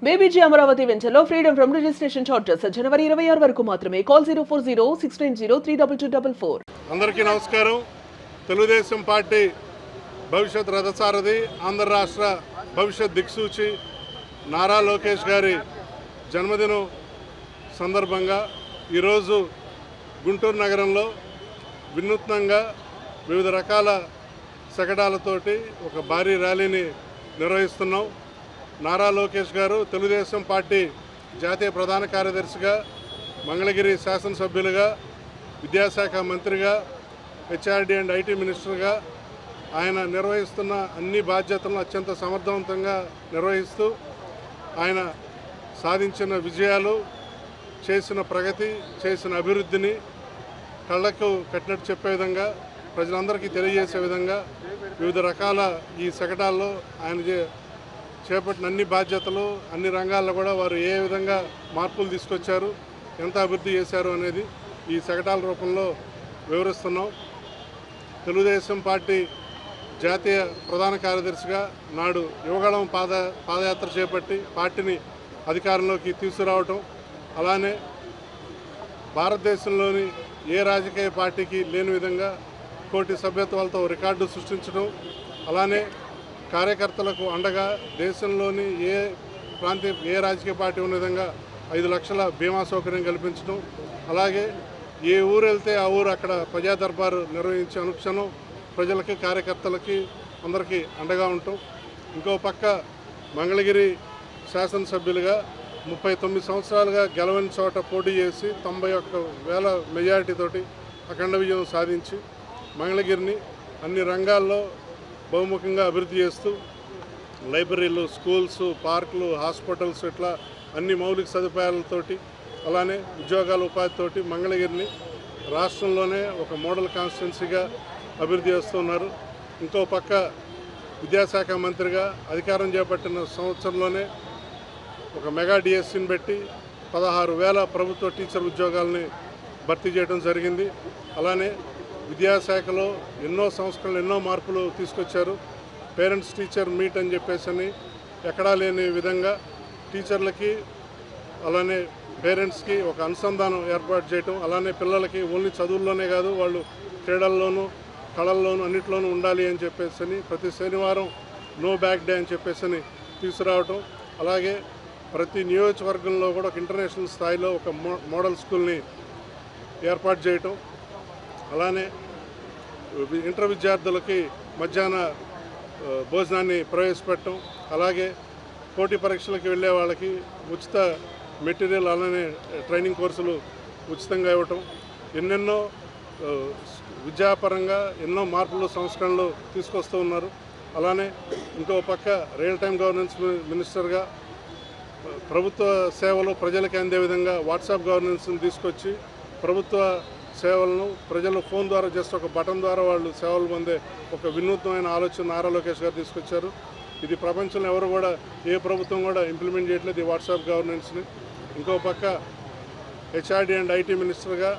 బేబీజీ అమరావతి వెంచర్లో freedom from registration charges జనవరి 26 వరకు మాత్రమే. కాల్ 04069032244. అందరికీ నమస్కారం. తెలుగుదేశం పార్టీ భవిష్యత్ రథసారథి, ఆంధ్ర రాష్ట్ర భవిష్యత్ దిక్సూచి నారా లోకేష్ గారి జన్మదినం సందర్భంగా ఈరోజు గుంటూరు నగరంలో వినూత్నంగా వివిధ రకాల శకటాలతోటి ఒక భారీ ర్యాలీని నిర్వహిస్తున్నాం. నారా లోకేష్ గారు తెలుగుదేశం పార్టీ జాతీయ ప్రధాన కార్యదర్శిగా, మంగళగిరి శాసనసభ్యులుగా, విద్యాశాఖ మంత్రిగా, హెచ్ఆర్డీ అండ్ ఐటీ మినిస్టర్గా ఆయన నిర్వహిస్తున్న అన్ని బాధ్యతలను అత్యంత సమర్థవంతంగా నిర్వహిస్తూ ఆయన సాధించిన విజయాలు, చేసిన ప్రగతి, చేసిన అభివృద్ధిని కళ్ళకు కట్టినట్టు చెప్పే విధంగా, ప్రజలందరికీ తెలియజేసే విధంగా వివిధ రకాల ఈ శకటాల్లో ఆయన చేపట్టిన అన్ని బాధ్యతలు, అన్ని రంగాల్లో కూడా వారు ఏ విధంగా మార్పులు తీసుకొచ్చారు, ఎంత అభివృద్ధి చేశారు అనేది ఈ శకటాల రూపంలో వివరిస్తున్నాం. తెలుగుదేశం పార్టీ జాతీయ ప్రధాన కార్యదర్శిగా నాడు యువగళం పాదయాత్ర చేపట్టి పార్టీని అధికారంలోకి తీసుకురావటం, అలానే భారతదేశంలోని ఏ రాజకీయ పార్టీకి లేని విధంగా 1 కోటి సభ్యత్వాలతో రికార్డు సృష్టించడం, అలానే కార్యకర్తలకు అండగా దేశంలోని ఏ రాజకీయ పార్టీ ఉన్న విధంగా 5 లక్షల బీమా సౌకర్యం కల్పించడం, అలాగే ఏ ఊరు వెళ్తే ఆ ఊరు అక్కడ ప్రజా దర్బారు నిర్వహించి అనుక్షణం ప్రజలకి, కార్యకర్తలకి అందరికీ అండగా ఉంటాం. ఇంకో పక్క మంగళగిరి శాసనసభ్యులుగా 39 సంవత్సరాలుగా గెలవని చోట పోటీ చేసి 91,000 మెజారిటీతోటి అఖండ విజయం సాధించి మంగళగిరిని అన్ని రంగాల్లో బహుముఖంగా అభివృద్ధి చేస్తూ లైబ్రరీలు, స్కూల్స్, పార్కులు, హాస్పిటల్స్, ఇట్లా అన్ని మౌలిక సదుపాయాలతోటి, అలానే ఉద్యోగాల ఉపాధితోటి మంగళగిరిని రాష్ట్రంలోనే ఒక మోడల్ కాన్స్టిట్యున్సీగా అభివృద్ధి చేస్తున్నారు. ఇంకో పక్క విద్యాశాఖ మంత్రిగా అధికారం చేపట్టిన సంవత్సరంలోనే ఒక మెగా డిఎస్సీని పెట్టి 16,000 ప్రభుత్వ టీచర్ ఉద్యోగాలని భర్తీ చేయడం జరిగింది. అలానే విద్యాశాఖలో ఎన్నో సంస్కరణలు, ఎన్నో మార్పులు తీసుకొచ్చారు. పేరెంట్స్ టీచర్ మీట్ అని చెప్పేసి ఎక్కడా లేని విధంగా టీచర్లకి అలానే పేరెంట్స్కి ఒక అనుసంధానం ఏర్పాటు చేయటం, అలానే పిల్లలకి ఓన్లీ చదువుల్లోనే కాదు వాళ్ళు క్రీడల్లోనూ, కళల్లోనూ అన్నింటిలోనూ ఉండాలి అని చెప్పేసి ప్రతి శనివారం నో బ్యాక్ డే అని చెప్పేసి తీసుకురావటం, అలాగే ప్రతి నియోజకవర్గంలో కూడా ఒక ఇంటర్నేషనల్ స్థాయిలో ఒక మోడల్ స్కూల్ని ఏర్పాటు చేయటం, అలానే ఇంటర్ విద్యార్థులకి మధ్యాహ్న భోజనాన్ని ప్రవేశపెట్టడం, అలాగే పోటీ పరీక్షలకు వెళ్ళే వాళ్ళకి ఉచిత మెటీరియల్, అలానే ట్రైనింగ్ కోర్సులు ఉచితంగా ఇవ్వటం, ఎన్నెన్నో విద్యాపరంగా ఎన్నో మార్పులు, సంస్కరణలు తీసుకొస్తూ ఉన్నారు. అలానే ఇంకో పక్క రియల్ టైం గవర్నెన్స్ మినిస్టర్గా ప్రభుత్వ సేవలు ప్రజలకి అందే విధంగా వాట్సాప్ గవర్నెన్స్ని తీసుకొచ్చి ప్రభుత్వ సేవలను ప్రజలు ఫోన్ ద్వారా జస్ట్ ఒక బటన్ ద్వారా వాళ్ళు సేవలు పొందే ఒక వినూత్నమైన ఆలోచన నారా లోకేష్ గారు తీసుకొచ్చారు. ఇది ప్రపంచంలో ఎవరు కూడా, ఏ ప్రభుత్వం కూడా ఇంప్లిమెంట్ చేయట్లేదు ఈ వాట్సాప్ గవర్నెన్స్ని. ఇంకో పక్క హెచ్ఆర్డీ అండ్ ఐటీ మినిస్టర్గా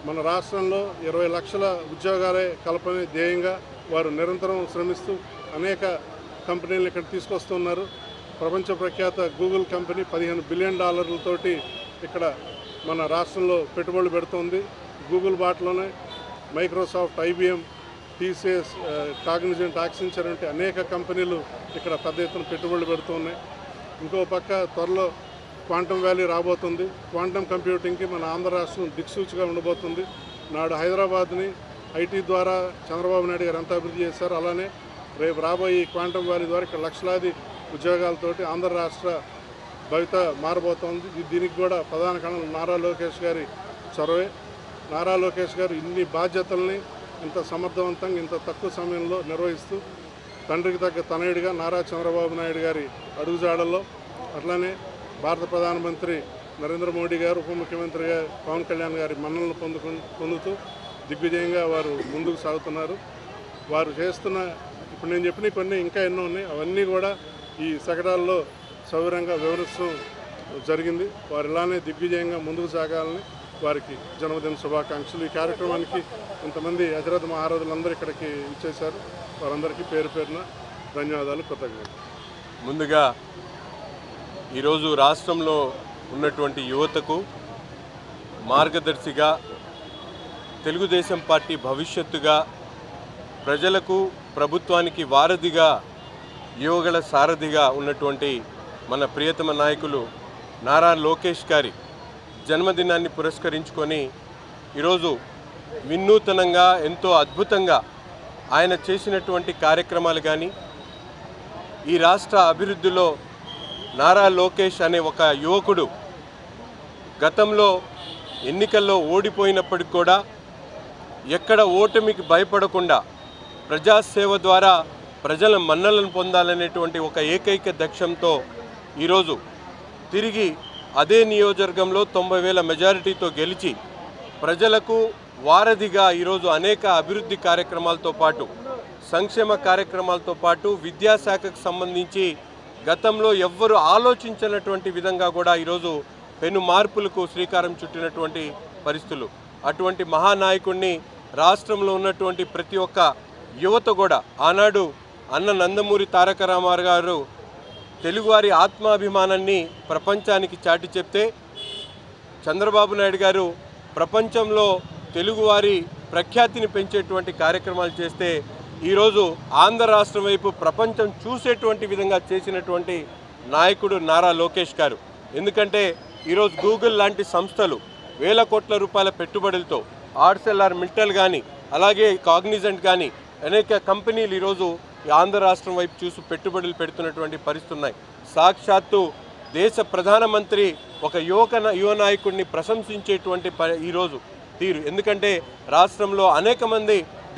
మన రాష్ట్రంలో 20 లక్షల ఉద్యోగాలే కల్పనే ధ్యేయంగా వారు నిరంతరం శ్రమిస్తూ అనేక కంపెనీలను ఇక్కడ తీసుకొస్తున్నారు. ప్రపంచ ప్రఖ్యాత గూగుల్ కంపెనీ $15 బిలియన్ ఇక్కడ మన రాష్ట్రంలో పెట్టుబడులు పెడుతోంది. గూగుల్ బాటలోనే Microsoft, IBM, TCS, Cognizant, Accenture వంటి అనేక కంపెనీలు ఇక్కడ పెద్ద ఎత్తున పెట్టుబడులు పెడుతున్నాయి. ఇంకో పక్క త్వరలో క్వాంటమ్ వ్యాలీ రాబోతుంది. క్వాంటమ్ కంప్యూటింగ్కి మన ఆంధ్ర రాష్ట్రం దిక్సూచిగా ఉండబోతుంది. నాడు హైదరాబాద్ని ఐటీ ద్వారా చంద్రబాబు నాయుడు గారు ఎంత అభివృద్ధి చేశారు, అలానే రేపు రాబోయే ఈ క్వాంటమ్ వ్యాలీ ద్వారా ఇక్కడ లక్షలాది ఉద్యోగాలతోటి ఆంధ్ర రాష్ట్ర భవిత మారబోతోంది. దీనికి కూడా ప్రధాన కారణం నారా లోకేష్ గారి చొరవే. నారా లోకేష్ గారు ఇన్ని బాధ్యతల్ని ఇంత సమర్థవంతంగా ఇంత తక్కువ సమయంలో నిర్వహిస్తూ తండ్రికి తగ్గ తనయుడిగా నారా చంద్రబాబు నాయుడు గారి అడుగుజాడల్లో, అట్లానే భారత ప్రధానమంత్రి నరేంద్ర మోడీ గారు, ఉప ముఖ్యమంత్రిగా పవన్ కళ్యాణ్ గారి మన్ననలు పొందుతూ దిగ్విజయంగా వారు ముందుకు సాగుతున్నారు. వారు చేస్తున్న ఇప్పుడు నేను చెప్పిన కొన్ని ఇంకా ఎన్నో ఉన్నాయి, అవన్నీ కూడా ఈ శకటాల్లో సౌకర్యంగా వివరించడం జరిగింది. వారు ఇలానే దిగ్విజయంగా ముందుకు సాగాలని వారికి జన్మదిన శుభాకాంక్షలు. ఈ కార్యక్రమానికి ఇంతమంది అజరథ మహారథులందరూ ఇక్కడికి ఇచ్చేశారు. వారందరికీ పేరు పేరున ధన్యవాదాలు, కృతజ్ఞతలు. ముందుగా ఈరోజు రాష్ట్రంలో ఉన్నటువంటి యువతకు మార్గదర్శిగా, తెలుగుదేశం పార్టీ భవిష్యత్తుగా, ప్రజలకు ప్రభుత్వానికి వారధిగా, యువగల సారథిగా ఉన్నటువంటి మన ప్రియతమ నాయకులు నారా లోకేష్ గారి జన్మదినాన్ని పురస్కరించుకొని ఈరోజు వినూతనంగా ఎంతో అద్భుతంగా ఆయన చేసినటువంటి కార్యక్రమాలు కానీ, ఈ రాష్ట్ర అభివృద్ధిలో నారా లోకేష్ అనే ఒక యువకుడు గతంలో ఎన్నికల్లో ఓడిపోయినప్పటికి కూడా ఎక్కడ ఓటమికి భయపడకుండా ప్రజాసేవ ద్వారా ప్రజల మన్నలను పొందాలనేటువంటి ఒక ఏకైక లక్ష్యంతో ఈరోజు తిరిగి అదే నియోజకవర్గంలో 90,000 మెజారిటీతో గెలిచి ప్రజలకు వారధిగా ఈరోజు అనేక అభివృద్ధి కార్యక్రమాలతో పాటు, సంక్షేమ కార్యక్రమాలతో పాటు విద్యాశాఖకు సంబంధించి గతంలో ఎవ్వరు ఆలోచించినటువంటి విధంగా కూడా ఈరోజు పెను మార్పులకు శ్రీకారం చుట్టినటువంటి పరిస్థితులు. అటువంటి మహానాయకుడిని రాష్ట్రంలో ఉన్నటువంటి ప్రతి ఒక్క యువత కూడా, ఆనాడు అన్న నందమూరి తారక రామారావు గారు తెలుగువారి ఆత్మాభిమానాన్ని ప్రపంచానికి చాటి చెప్తే, చంద్రబాబు నాయుడు గారు ప్రపంచంలో తెలుగువారి ప్రఖ్యాతిని పెంచేటువంటి కార్యక్రమాలు చేస్తే, ఈరోజు ఆంధ్ర రాష్ట్రం వైపు ప్రపంచం చూసేటువంటి విధంగా చేసినటువంటి నాయకుడు నారా లోకేష్ గారు. ఎందుకంటే ఈరోజు గూగుల్ లాంటి సంస్థలు వేల కోట్ల రూపాయల పెట్టుబడులతో, ఆర్సెల్ఆర్ మిట్టల్ కానీ, అలాగే కాగ్నిజెంట్ కానీ అనేక కంపెనీలు ఈరోజు ఆంధ్ర రాష్ట్రం వైపు చూసి పెట్టుబడులు పెడుతున్నటువంటి పరిస్థితులు ఉన్నాయి. సాక్షాత్తు దేశ ప్రధానమంత్రి ఒక యువ నాయకుడిని ప్రశంసించేటువంటి ఈరోజు తీరు. ఎందుకంటే రాష్ట్రంలో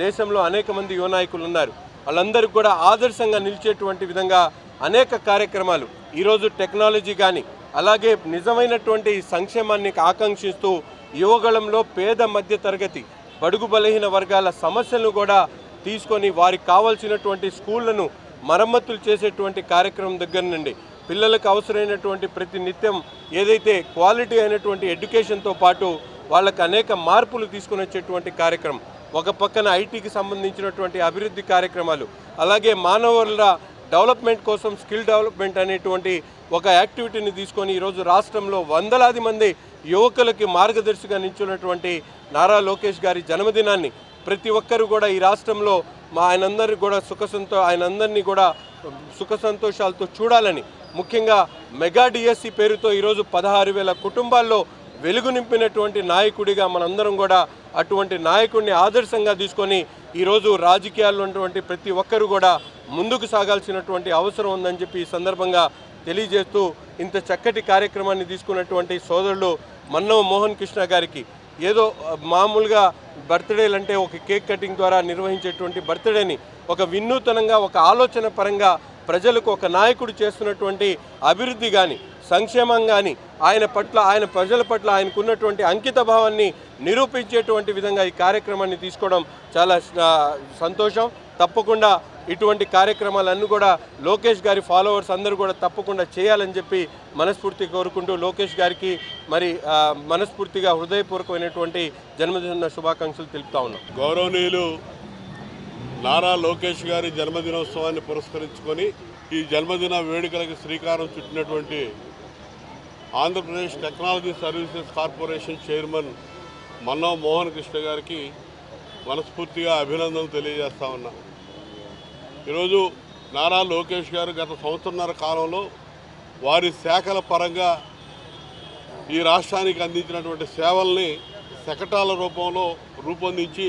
దేశంలో అనేక మంది యువ నాయకులు ఉన్నారు. వాళ్ళందరికీ కూడా ఆదర్శంగా నిలిచేటువంటి విధంగా అనేక కార్యక్రమాలు ఈరోజు టెక్నాలజీ కానీ, అలాగే నిజమైనటువంటి సంక్షేమాన్ని ఆకాంక్షిస్తూ యువగళంలో పేద మధ్య తరగతి బడుగు బలహీన వర్గాల సమస్యలను కూడా తీసుకొని వారికి కావాల్సినటువంటి స్కూళ్లను మరమ్మతులు చేసేటువంటి కార్యక్రమం దగ్గర నుండి పిల్లలకు అవసరమైనటువంటి ప్రతి నిత్యం ఏదైతే క్వాలిటీ అయినటువంటి ఎడ్యుకేషన్తో పాటు వాళ్ళకు అనేక మార్పులు తీసుకొని వచ్చేటువంటి కార్యక్రమం, ఒక పక్కన ఐటీకి సంబంధించినటువంటి అభివృద్ధి కార్యక్రమాలు, అలాగే మానవుల డెవలప్మెంట్ కోసం స్కిల్ డెవలప్మెంట్ అనేటువంటి ఒక యాక్టివిటీని తీసుకొని ఈరోజు రాష్ట్రంలో వందలాది మంది యువకులకి మార్గదర్శిగా నిల్చున్నటువంటి నారా లోకేష్ గారి జన్మదినాన్ని ప్రతి ఒక్కరు కూడా ఈ రాష్ట్రంలో ఆయనందరినీ కూడా సుఖ సంతోషాలతో చూడాలని, ముఖ్యంగా మెగా డిఎస్సి పేరుతో ఈరోజు 16,000 కుటుంబాల్లో వెలుగు నింపినటువంటి నాయకుడిగా మనందరం కూడా అటువంటి నాయకుడిని ఆదర్శంగా తీసుకొని ఈరోజు రాజకీయాల్లో ఉన్నటువంటి ప్రతి ఒక్కరు కూడా ముందుకు సాగాల్సినటువంటి అవసరం ఉందని చెప్పి ఈ సందర్భంగా తెలియజేస్తూ, ఇంత చక్కటి కార్యక్రమాన్ని తీసుకున్నటువంటి సోదరుడు మన్నవ మోహన్ కృష్ణ గారికి, ఏదో మామూలుగా బర్త్డేలు అంటే ఒక కేక్ కటింగ్ ద్వారా నిర్వహించేటువంటి బర్త్డేని ఒక వినూతనంగా, ఒక ఆలోచన పరంగా ప్రజలకు ఒక నాయకుడు చేస్తున్నటువంటి అభివృద్ధి కానీ, సంక్షేమం కానీ, ఆయన ప్రజల పట్ల ఆయనకున్నటువంటి అంకిత భావాన్ని నిరూపించేటువంటి విధంగా ఈ కార్యక్రమాన్ని తీసుకోవడం చాలా సంతోషం. తప్పకుండా ఇటువంటి కార్యక్రమాలన్నీ కూడా లోకేష్ గారి ఫాలోవర్స్ అందరూ కూడా తప్పకుండా చేయాలని చెప్పి మనస్ఫూర్తిగా కోరుకుంటూ లోకేష్ గారికి మరి మనస్ఫూర్తిగా హృదయపూర్వకమైనటువంటి జన్మదిన శుభాకాంక్షలు తెలుపుతా ఉన్నాం. గౌరవనీయులు నారా లోకేష్ గారి జన్మదినోత్సవాన్ని పురస్కరించుకొని ఈ జన్మదిన వేడుకలకు శ్రీకారం చుట్టినటువంటి Andhra Pradesh technology services corporation chairman Mannava Mohan Krishna గారికి మనస్ఫూర్తిగా అభినందనలు తెలియజేస్తా ఉన్నా. ఈరోజు నారా లోకేష్ గారు గత సంవత్సరన్నర కాలంలో వారి శాఖల పరంగా ఈ రాష్ట్రానికి అందించినటువంటి సేవల్ని శకటాల రూపంలో రూపొందించి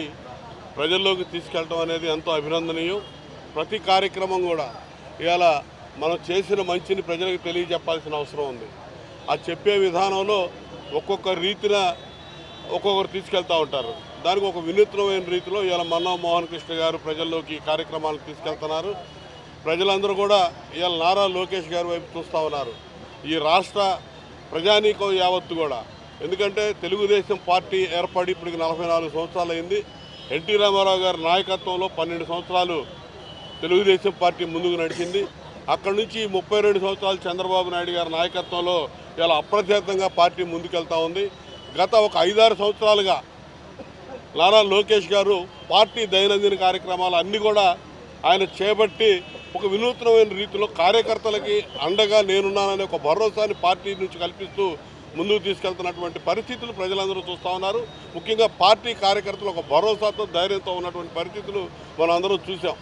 ప్రజల్లోకి తీసుకెళ్ళడం అనేది ఎంతో అభినందనీయం. ప్రతి కార్యక్రమం కూడా ఇవాళ మనం చేసిన మంచిని ప్రజలకు తెలియజెప్పాల్సిన అవసరం ఉంది. ఆ చెప్పే విధానంలో ఒక్కొక్క రీతిన ఒక్కొక్కరు తీసుకెళ్తూ ఉంటారు. దానికి ఒక వినూత్నమైన రీతిలో ఇవాళ మన్నవ మోహన్ కృష్ణ గారు ప్రజల్లోకి కార్యక్రమాలు తీసుకెళ్తున్నారు. ప్రజలందరూ కూడా ఇవాళ నారా లోకేష్ గారి వైపు చూస్తూ ఉన్నారు. ఈ రాష్ట్ర ప్రజానీకం యావత్తు కూడా, ఎందుకంటే తెలుగుదేశం పార్టీ ఏర్పడి ఇప్పటికి 44 సంవత్సరాలు అయింది. ఎన్టీ రామారావు గారి నాయకత్వంలో 12 సంవత్సరాలు తెలుగుదేశం పార్టీ ముందుకు నడిచింది. అక్కడి నుంచి 32 సంవత్సరాలు చంద్రబాబు నాయుడు గారి నాయకత్వంలో ఇలా అప్రతిహతంగా పార్టీ ముందుకెళ్తా ఉంది. గత ఒక 5-6 సంవత్సరాలుగా నారా లోకేష్ గారు పార్టీ దైనందిన కార్యక్రమాలు అన్నీ కూడా ఆయన చేపట్టి ఒక వినూత్నమైన రీతిలో కార్యకర్తలకి అండగా నేనున్నాననే ఒక భరోసాని పార్టీ నుంచి కల్పిస్తూ ముందుకు తీసుకెళ్తున్నటువంటి పరిస్థితులు ప్రజలందరూ చూస్తూ ఉన్నారు. ముఖ్యంగా పార్టీ కార్యకర్తలు ఒక భరోసాతో ధైర్యంతో ఉన్నటువంటి పరిస్థితులు మనం అందరం చూసాం.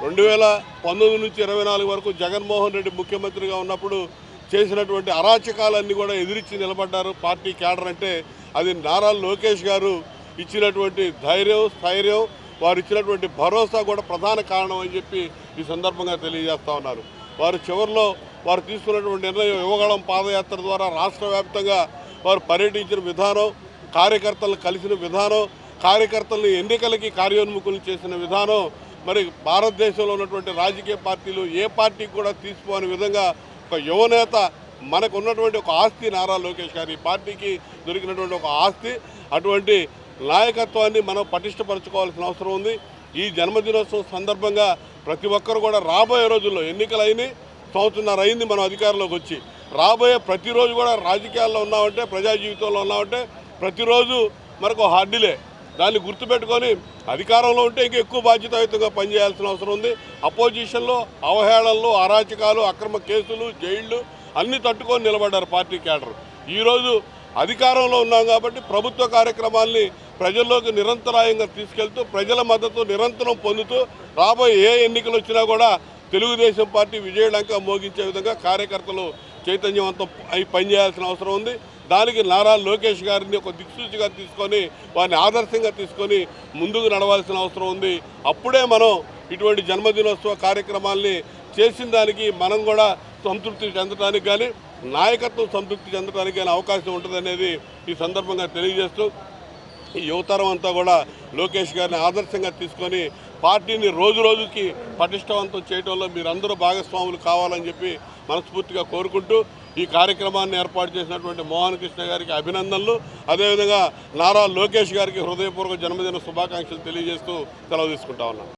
2019 నుంచి 24 వరకు జగన్మోహన్ రెడ్డి ముఖ్యమంత్రిగా ఉన్నప్పుడు చేసినటువంటి అరాచకాలన్నీ కూడా ఎదిరించి నిలబడ్డారు పార్టీ క్యాడర్. అంటే అది నారా లోకేష్ గారు ఇచ్చినటువంటి ధైర్యం, స్థైర్యం, వారు ఇచ్చినటువంటి భరోసా కూడా ప్రధాన కారణం అని చెప్పి ఈ సందర్భంగా తెలియజేస్తూ ఉన్నారు. వారు చివరిలో వారు తీసుకున్నటువంటి నిర్ణయం యువగళం పాదయాత్ర ద్వారా రాష్ట్ర వ్యాప్తంగా వారు పర్యటించిన విధానం, కార్యకర్తలను కలిసిన విధానం, కార్యకర్తలను ఎన్నికలకి కార్యోన్ముఖులు చేసిన విధానం మరి భారతదేశంలో ఉన్నటువంటి రాజకీయ పార్టీలు ఏ పార్టీకి కూడా తీసుకోని విధంగా ఒక యువనేత మనకు ఉన్నటువంటి ఒక ఆస్తి నారా లోకేష్ గారు. ఈ పార్టీకి దొరికినటువంటి ఒక ఆస్తి. అటువంటి నాయకత్వాన్ని మనం పటిష్టపరచుకోవాల్సిన అవసరం ఉంది. ఈ జన్మదినోత్సవం సందర్భంగా ప్రతి ఒక్కరు కూడా రాబోయే రోజుల్లో ఎన్నికలు అయినాయి, సంవత్సరాన్నర అయింది మనం అధికారంలోకి వచ్చి, రాబోయే ప్రతిరోజు కూడా రాజకీయాల్లో ఉన్నామంటే, ప్రజా జీవితంలో ఉన్నామంటే ప్రతిరోజు మనకు హార్డీలే. దాన్ని గుర్తుపెట్టుకొని అధికారంలో ఉంటే ఇంకా ఎక్కువ బాధ్యతాయుతంగా పనిచేయాల్సిన అవసరం ఉంది. అపోజిషన్లో అవహేళనలు, అరాచకాలు, అక్రమ కేసులు, జైళ్లు అన్నీ తట్టుకొని నిలబడ్డారు పార్టీ క్యాడర్. ఈరోజు అధికారంలో ఉన్నాం కాబట్టి ప్రభుత్వ కార్యక్రమాల్ని ప్రజల్లోకి నిరంతరాయంగా తీసుకెళ్తూ ప్రజల మద్దతు నిరంతరం పొందుతూ రాబోయే ఏ ఎన్నికలు వచ్చినా కూడా తెలుగుదేశం పార్టీ విజయలంక మోగించే విధంగా కార్యకర్తలు చైతన్యవంతం అయి పనిచేయాల్సిన అవసరం ఉంది. దానికి నారా లోకేష్ గారిని ఒక దిక్సూచిగా తీసుకొని వారిని ఆదర్శంగా తీసుకొని ముందుకు నడవాల్సిన అవసరం ఉంది. అప్పుడే మనం ఇటువంటి జన్మదినోత్సవ కార్యక్రమాల్ని చేసిన దానికి మనం కూడా సంతృప్తి చెందడానికి కానీ నాయకత్వం సంతృప్తి చెందడానికి కానీ అవకాశం ఉంటుందనేది ఈ సందర్భంగా తెలియజేస్తూ ఈ యువతరం అంతా కూడా లోకేష్ గారిని ఆదర్శంగా తీసుకొని పార్టీని రోజు రోజుకి పటిష్టవంతం చేయడంలో మీరందరూ భాగస్వాములు కావాలని చెప్పి మనస్ఫూర్తిగా కోరుకుంటూ ఈ కార్యక్రమాన్ని ఏర్పాటు చేసినటువంటి మోహన్ కృష్ణ గారికి అభినందనలు, అదేవిధంగా నారా లోకేష్ గారికి హృదయపూర్వక జన్మదిన శుభాకాంక్షలు తెలియజేస్తూ సెలవు తీసుకుంటా ఉన్నాం.